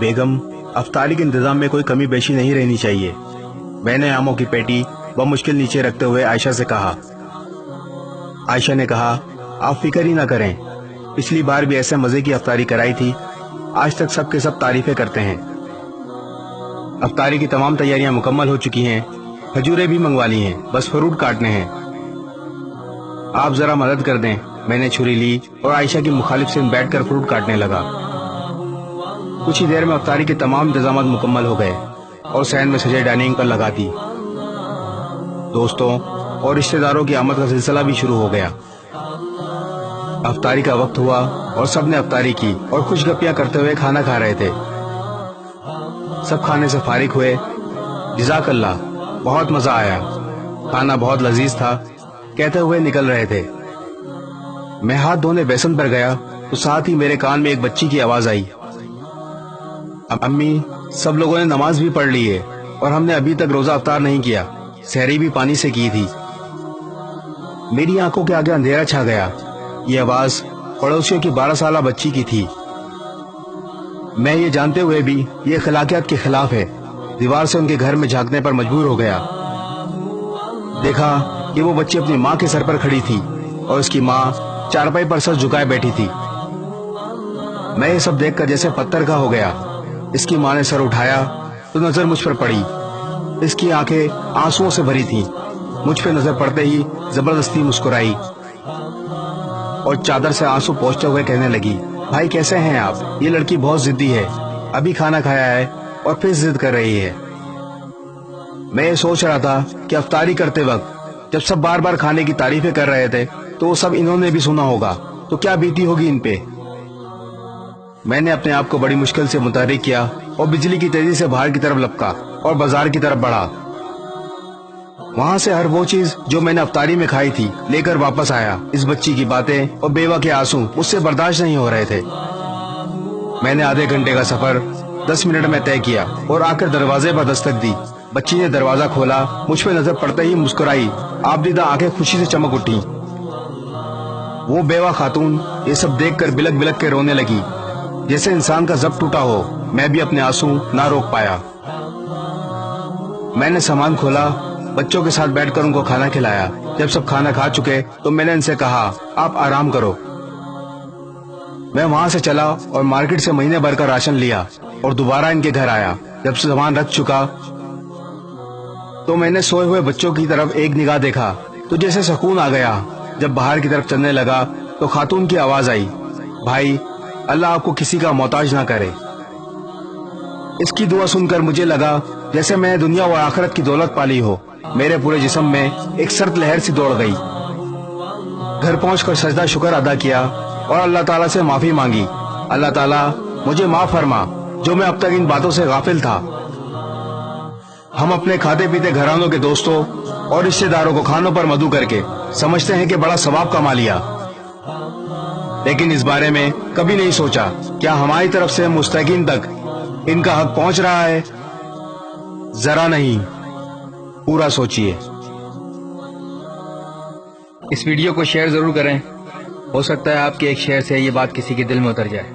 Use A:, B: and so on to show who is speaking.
A: बेगम, अफ्तारी के इंतजाम में कोई कमी बेशी नहीं रहनी चाहिए। मैंने आमों की पेटी मुश्किल नीचे रखते हुए आयशा से कहा। आयशा ने कहा, आप फिक्र ही ना करें, पिछली बार भी ऐसे मजे की अफ्तारी कराई थी, आज तक सब के सब तारीफें करते हैं। अफ्तारी की तमाम तैयारियां मुकम्मल हो चुकी हैं, खजूरें भी मंगवा ली हैं, बस फ्रूट काटने हैं। आप जरा मदद कर दें। मैंने छुरी ली और आयशा की मुखालिफ से बैठकर फ्रूट काटने लगा। कुछ ही देर में अफ्तारी के तमाम इंतजाम मुकम्मल हो गए और सहन में सजे डाइनिंग पर लगा दी। दोस्तों और रिश्तेदारों की आमद का सिलसिला भी शुरू हो गया। अफ्तारी का वक्त हुआ और सबने अफ्तारी की और खुशगपियां करते हुए खाना खा रहे थे। सब खाने से फारिग हुए। जज़ाकल्लाह, बहुत मजा आया, खाना बहुत लजीज था, कहते हुए निकल रहे थे। मैं हाथ धोने बेसन पर गया तो साथ ही मेरे कान में एक बच्ची की आवाज आई। अम्मी, सब लोगों ने नमाज भी पढ़ ली है और हमने अभी तक रोजा अफ्तार नहीं किया, सहरी भी पानी से की थी। मेरी आंखों के आगे अंधेरा छा गया। ये आवाज पड़ोसियों की 12 साला बच्ची की थी। मैं ये जानते हुए भी ये अखलाकियात के खिलाफ है, दीवार से उनके घर में झांकने पर मजबूर हो गया। देखा कि वो बच्ची अपनी माँ के सर पर खड़ी थी और उसकी माँ चारपाई पर सर झुकाए बैठी थी। मैं ये सब देखकर जैसे पत्थर का हो गया। इसकी माँ ने सर उठाया तो नजर मुझ पर पड़ी। इसकी आंखें आंसुओं से भरी थीं। मुझ पे नजर पड़ते ही जबरदस्ती मुस्कुराई और चादर से आंसू पोंछते हुए कहने लगी, भाई कैसे हैं आप? ये लड़की बहुत जिद्दी है, अभी खाना खाया है और फिर जिद कर रही है। मैं ये सोच रहा था कि अफ्तारी करते वक्त जब सब बार बार खाने की तारीफें कर रहे थे तो वो सब इन्होंने भी सुना होगा तो क्या बीती होगी इन पे। मैंने अपने आप को बड़ी मुश्किल से मुतहर्रिक किया और बिजली की तेजी से बाहर की तरफ लपका और बाजार की तरफ बढ़ा। वहां से हर वो चीज जो मैंने अफ्तारी में खाई थी लेकर वापस आया। इस बच्ची की बातें और बेवा के आंसू मुझसे बर्दाश्त नहीं हो रहे थे। मैंने आधे घंटे का सफर 10 मिनट में तय किया और आकर दरवाजे पर दस्तक दी। बच्ची ने दरवाजा खोला, मुझ पे नजर पड़ते ही मुस्कुराई। आपदीदा आंखें खुशी से चमक उठी। वो बेवा खातून ये सब देखकर बिलक बिलक के रोने लगी, जैसे इंसान का जब्त टूटा हो। मैं भी अपने आंसू ना रोक पाया। मैंने सामान खोला, बच्चों के साथ बैठकर उनको खाना खिलाया। जब सब खाना खा चुके तो मैंने इनसे कहा, आप आराम करो। मैं वहां से चला और मार्केट से महीने भर का राशन लिया और दोबारा इनके घर आया। जब सामान रख चुका तो मैंने सोए हुए बच्चों की तरफ एक निगाह देखा तो जैसे सुकून आ गया। जब बाहर की तरफ चलने लगा तो खातून की आवाज आई, भाई अल्लाह आपको किसी का मोहताज ना करे। इसकी दुआ सुनकर मुझे लगा जैसे मैंने दुनिया और आखिरत की दौलत पाली हो। मेरे पूरे जिस्म में एक सर्द लहर सी दौड़ गई। घर पहुंचकर सजदा शुक्र अदा किया और अल्लाह ताला से माफी मांगी। अल्लाह ताला मुझे माफ फरमा जो मैं अब तक इन बातों से गाफिल था। हम अपने खाते पीते घरानों के दोस्तों और रिश्तेदारों को खानों पर मदू करके समझते हैं कि बड़ा सवाब कमा लिया, लेकिन इस बारे में कभी नहीं सोचा क्या हमारी तरफ से मुस्तकीन तक इनका हक पहुंच रहा है। जरा नहीं, पूरा सोचिए।
B: इस वीडियो को शेयर जरूर करें, हो सकता है आपके एक शेयर से ये बात किसी के दिल में उतर जाए।